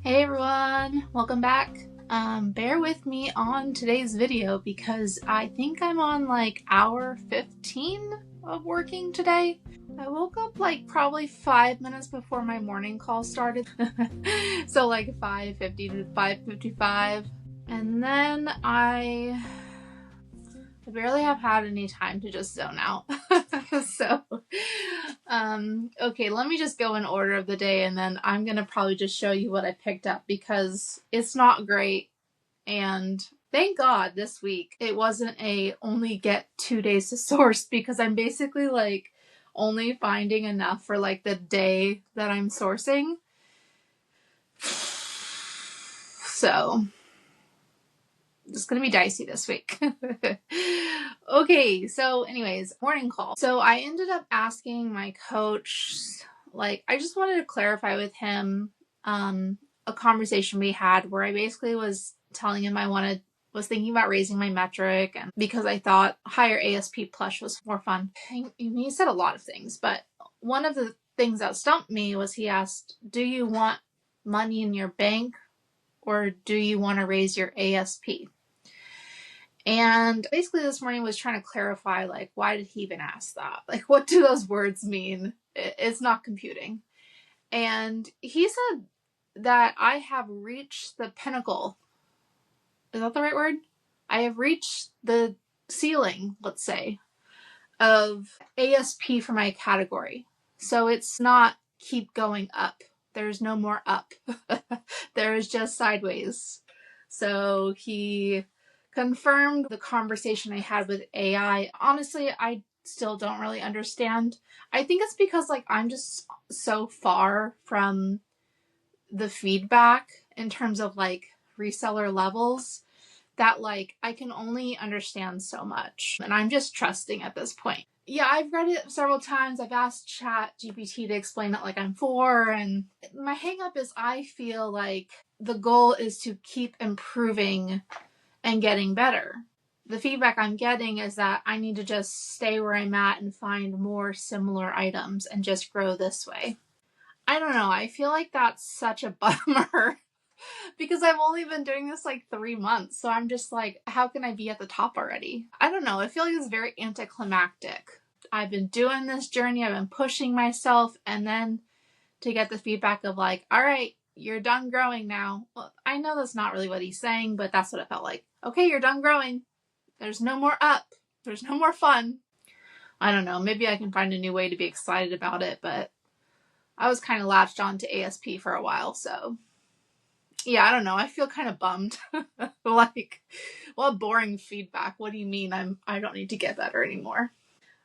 Hey everyone, welcome back. Bear with me on today's video because I think I'm on like hour 15 of working today. I woke up like probably 5 minutes before my morning call started. So like 5:50 to 5:55. And then I barely have had any time to just zone out. Okay, let me just go in order of the day, and then I'm gonna probably just show you what I picked up because it's not great. And thank God this week it wasn't a only get 2 days to source, because I'm basically like only finding enough for like the day that I'm sourcing. So it's gonna be dicey this week. Okay, so anyways, morning call. So I ended up asking my coach, like, I just wanted to clarify with him a conversation we had where I basically was telling him was thinking about raising my metric, and because I thought higher ASP plus was more fun. He said a lot of things, but one of the things that stumped me was he asked, do you want money in your bank or do you want to raise your ASP? And basically this morning was trying to clarify, like, why did he even ask that? Like, what do those words mean? It's not computing. And he said that I have reached the pinnacle. Is that the right word? I have reached the ceiling, let's say, of ASP for my category. So it's not keep going up. There's no more up. There is just sideways. So he confirmed the conversation I had with AI. Honestly, I still don't really understand. I think it's because like I'm just so far from the feedback in terms of like reseller levels that like I can only understand so much, and I'm just trusting at this point. Yeah, I've read it several times. I've asked ChatGPT to explain it like I'm 4, and my hang up is I feel like the goal is to keep improving and getting better. The feedback I'm getting is that I need to just stay where I'm at and find more similar items and just grow this way. I don't know. I feel like that's such a bummer because I've only been doing this like 3 months. So I'm just like, how can I be at the top already? I don't know. I feel like it's very anticlimactic. I've been doing this journey. I've been pushing myself, and then to get the feedback of like, all right, you're done growing now. Well, I know that's not really what he's saying, but that's what it felt like. Okay, you're done growing. There's no more up. There's no more fun. I don't know. Maybe I can find a new way to be excited about it, but I was kind of latched on to ASP for a while, so yeah, I don't know. I feel kind of bummed. Like, what boring feedback. What do you mean I don't need to get better anymore?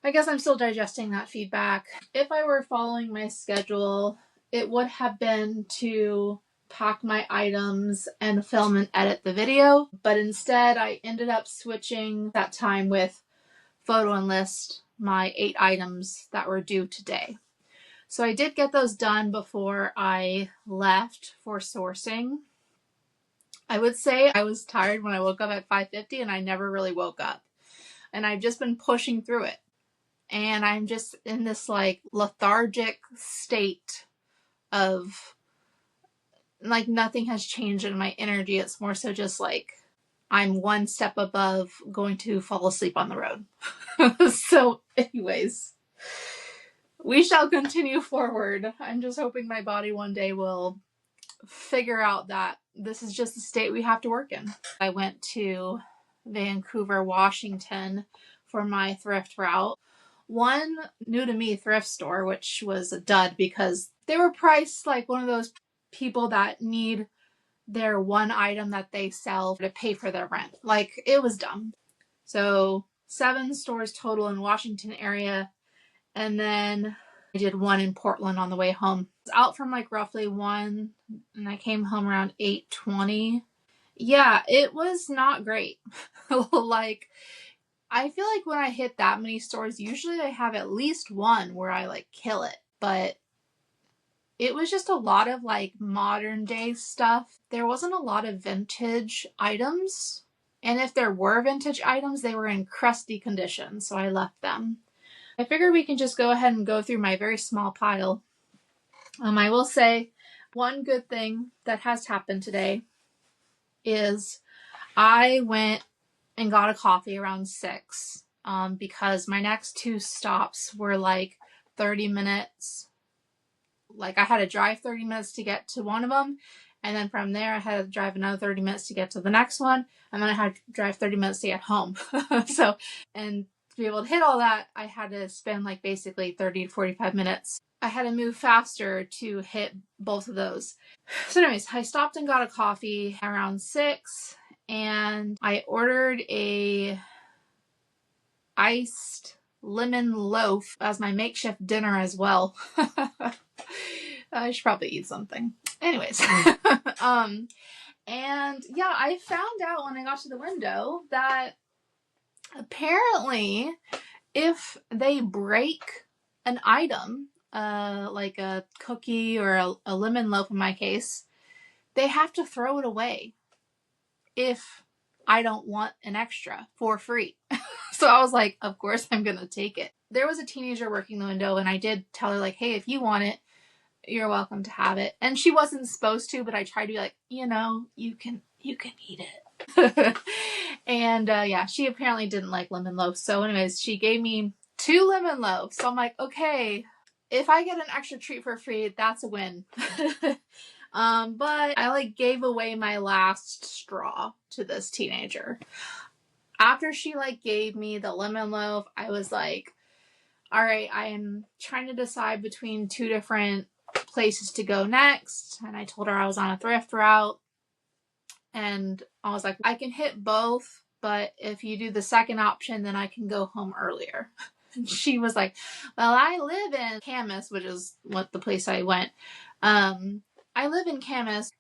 I guess I'm still digesting that feedback. If I were following my schedule, it would have been to pack my items and film and edit the video, but instead I ended up switching that time with photo and list my 8 items that were due today. So I did get those done before I left for sourcing. I would say I was tired when I woke up at 5:50, and I never really woke up. And I've just been pushing through it. And I'm just in this like lethargic state of like nothing has changed in my energy. It's more so just like I'm one step above going to fall asleep on the road. So anyways, we shall continue forward. I'm just hoping my body one day will figure out that this is just the state we have to work in. I went to Vancouver, Washington for my thrift route. One new to me thrift store, which was a dud because they were priced like one of those people that need their one item that they sell to pay for their rent. Like, it was dumb. So 7 stores total in Washington area, and then I did one in Portland on the way home. I was out from like roughly 1, and I came home around 8:20. Yeah, it was not great. Like, I feel like when I hit that many stores, usually I have at least one where I like kill it, but it was just a lot of like modern day stuff. There wasn't a lot of vintage items, and if there were vintage items, they were in crusty condition, so I left them. I figured we can just go ahead and go through my very small pile. I will say One good thing that has happened today is I went and got a coffee around 6 because my next 2 stops were like 30 minutes. Like I had to drive 30 minutes to get to one of them. And then from there, I had to drive another 30 minutes to get to the next one. And then I had to drive 30 minutes to get home. So, and to be able to hit all that, I had to spend like basically 30 to 45 minutes. I had to move faster to hit both of those. So anyways, I stopped and got a coffee around 6 and I ordered a iced lemon loaf as my makeshift dinner as well. I should probably eat something. Anyways, and yeah, I found out when I got to the window that apparently if they break an item, like a cookie or a lemon loaf in my case, they have to throw it away if I don't want an extra for free. So I was like, of course I'm gonna take it. There was a teenager working the window and I did tell her like, hey, if you want it, you're welcome to have it. And she wasn't supposed to, but I tried to be like, you can eat it. And yeah, she apparently didn't like lemon loaves. So anyways, she gave me 2 lemon loaves. So I'm like, okay, if I get an extra treat for free, that's a win. But I like gave away my last straw to this teenager. After she like gave me the lemon loaf, I was like, all right, I am trying to decide between 2 different places to go next. And I told her I was on a thrift route. And I was like, I can hit both, but if you do the second option, then I can go home earlier. And she was like, well, I live in Camas, which is what the place I went. I live in Camas.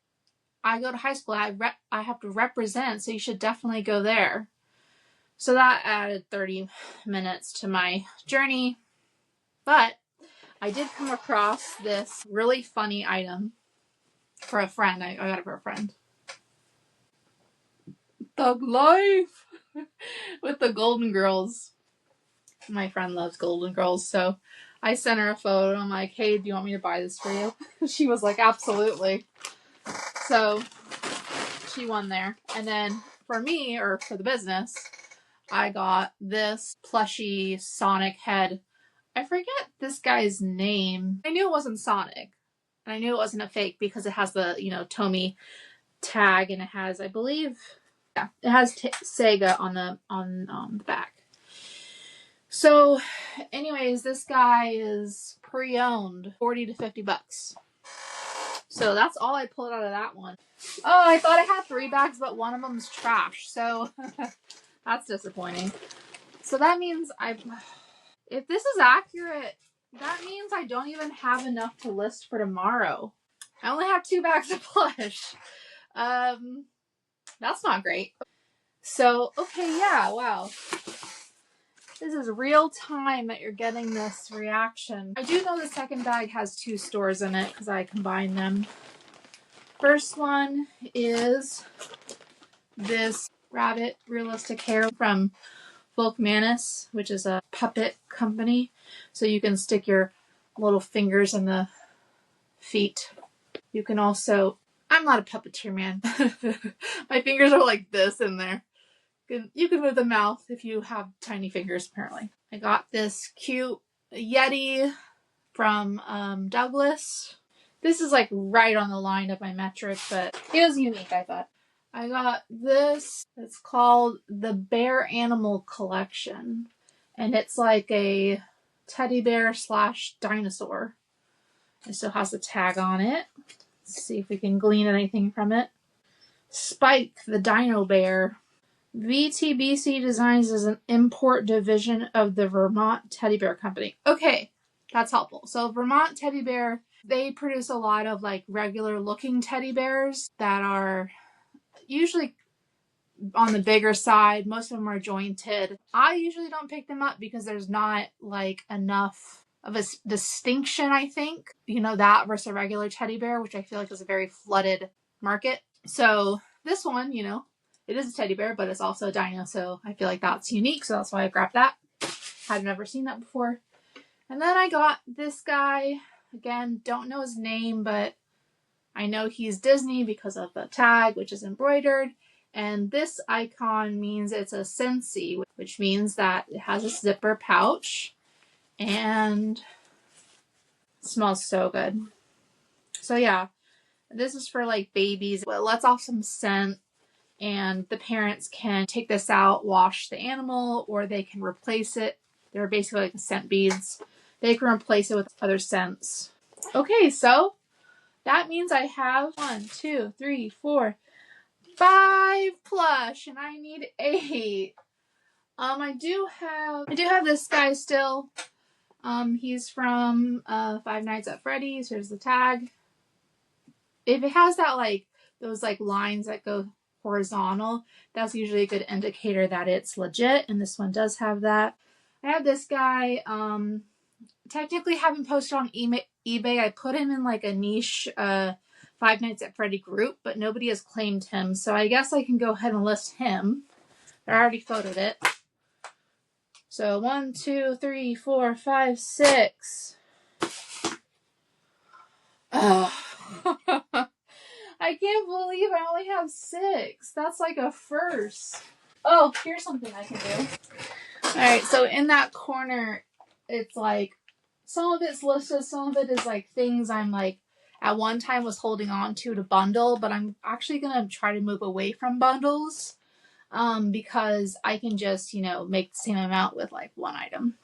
I go to high school. I have to represent, so you should definitely go there. So that added 30 minutes to my journey. But I did come across this really funny item for a friend. I got it for a friend. Thug life with the Golden Girls. My friend loves Golden Girls, so I sent her a photo. I'm like, hey, do you want me to buy this for you? She was like, absolutely. So she won there. And then for me, or for the business, I got this plushy Sonic head. I forget this guy's name. I knew it wasn't Sonic. And I knew it wasn't a fake because it has the, Tomy tag, and it has, I believe, yeah, it has Sega on the back. So anyways, this guy is pre-owned, $40 to $50. So that's all I pulled out of that one. Oh, I thought I had 3 bags, but one of them's trash. So that's disappointing. So that means if this is accurate, that means I don't even have enough to list for tomorrow. I only have 2 bags of plush. That's not great. So, okay, yeah, wow. This is real time that you're getting this reaction. I do know the second bag has 2 stores in it because I combined them. First one is this rabbit realistic hair from Volkmannis, which is a puppet company. So you can stick your little fingers in the feet. You can also, I'm not a puppeteer, man. My fingers are like this in there. You can move the mouth if you have tiny fingers, apparently. I got this cute Yeti from Douglas. This is like right on the line of my metric, but it was unique, I thought. I got this. It's called the Bear Animal Collection. And it's like a teddy bear / dinosaur. It still has a tag on it. Let's see if we can glean anything from it. Spike, the Dino Bear. VTBC Designs is an import division of the Vermont Teddy Bear Company. Okay, that's helpful. So Vermont Teddy Bear, they produce a lot of like regular looking teddy bears that are usually on the bigger side. Most of them are jointed. I usually don't pick them up because there's not like enough of a distinction, I think. That versus a regular teddy bear, which I feel like is a very flooded market. So this one, it is a teddy bear, but it's also a dino, so I feel like that's unique, so that's why I grabbed that. I've never seen that before. And then I got this guy. Again, don't know his name, but I know he's Disney because of the tag, which is embroidered. And this icon means it's a Scentsy, which means that it has a zipper pouch and it smells so good. So yeah, this is for like babies. It lets off some scent, and the parents can take this out, wash the animal, or they can replace it. They're basically like scent beads. They can replace it with other scents. Okay, so that means I have 1, 2, 3, 4, 5 plush, and I need 8. I do have this guy still. He's from Five Nights at Freddy's. Here's the tag. If it has that like those like lines that go horizontal, that's usually a good indicator that it's legit, and this one does have that. I have this guy. Technically haven't posted on eBay. I put him in like a niche Five Nights at Freddy group, but nobody has claimed him, so I guess I can go ahead and list him. I already photoed it. So 1, 2, 3, 4, 5, 6. Oh. I can't believe I only have 6. That's like a first. Oh, here's something I can do. Alright, so in that corner, it's like, some of it's listed, some of it is like things I'm like, at one time was holding on to bundle, but I'm actually going to try to move away from bundles, because I can just, make the same amount with like one item.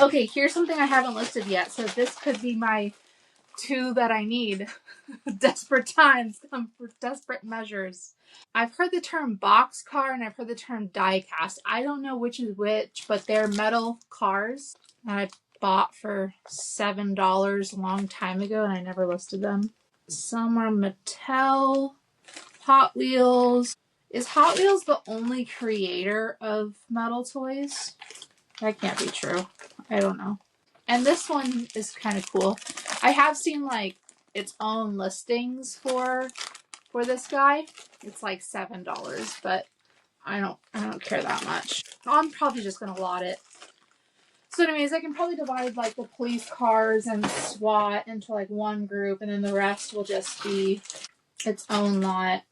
Okay, here's something I haven't listed yet, so this could be my 2 that I need. Desperate times come for desperate measures. I've heard the term boxcar and I've heard the term die cast. I don't know which is which, but they're metal cars that I bought for $7 a long time ago and I never listed them. Some are Mattel, Hot Wheels. Is Hot Wheels the only creator of metal toys? That can't be true. I don't know. And this one is kind of cool. I have seen like its own listings for this guy. It's like $7, but I don't care that much. I'm probably just gonna lot it. So anyways, I can probably divide like the police cars and SWAT into like one group, and then the rest will just be its own lot.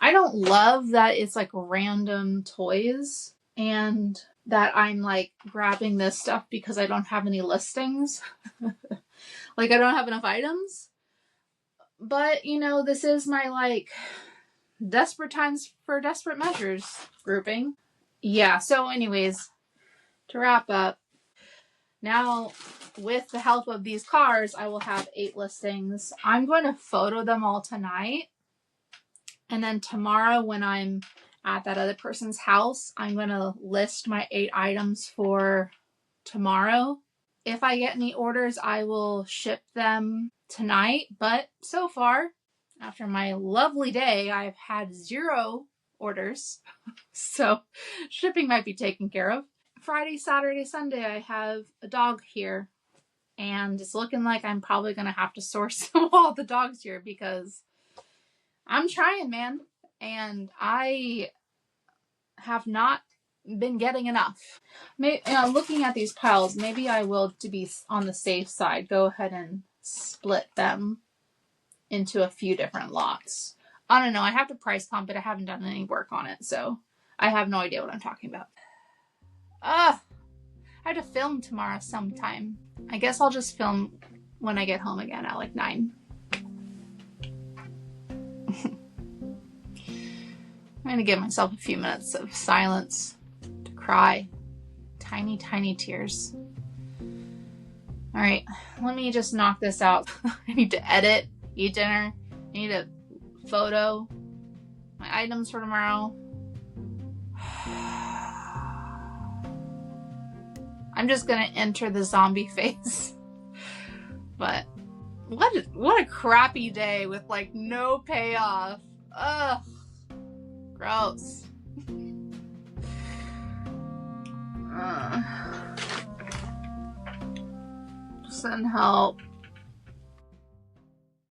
I don't love that it's like random toys and that I'm like grabbing this stuff because I don't have any listings. Like I don't have enough items. But, this is my like desperate times for desperate measures grouping. Yeah, so anyways, to wrap up, now with the help of these cars, I will have 8 listings. I'm going to photo them all tonight. And then tomorrow when I'm at that other person's house, I'm going to list my 8 items for tomorrow. If I get any orders, I will ship them tonight. But so far, after my lovely day, I've had 0 orders. So shipping might be taken care of. Friday, Saturday, Sunday, I have a dog here. And it's looking like I'm probably going to have to source all the dogs here because I'm trying, man. And I have not been getting enough. Maybe, looking at these piles, maybe I will, to be on the safe side, go ahead and split them into a few different lots. I don't know. I have to price comp it. I haven't done any work on it, so I have no idea what I'm talking about. I have to film tomorrow sometime. I guess I'll just film when I get home again at like 9. I'm going to give myself a few minutes of silence to cry. Tiny, tiny tears. All right, let me just knock this out. I need to edit, eat dinner. I need to photo my items for tomorrow. I'm just going to enter the zombie phase. But what a crappy day with like no payoff. Ugh. Gross. Send help.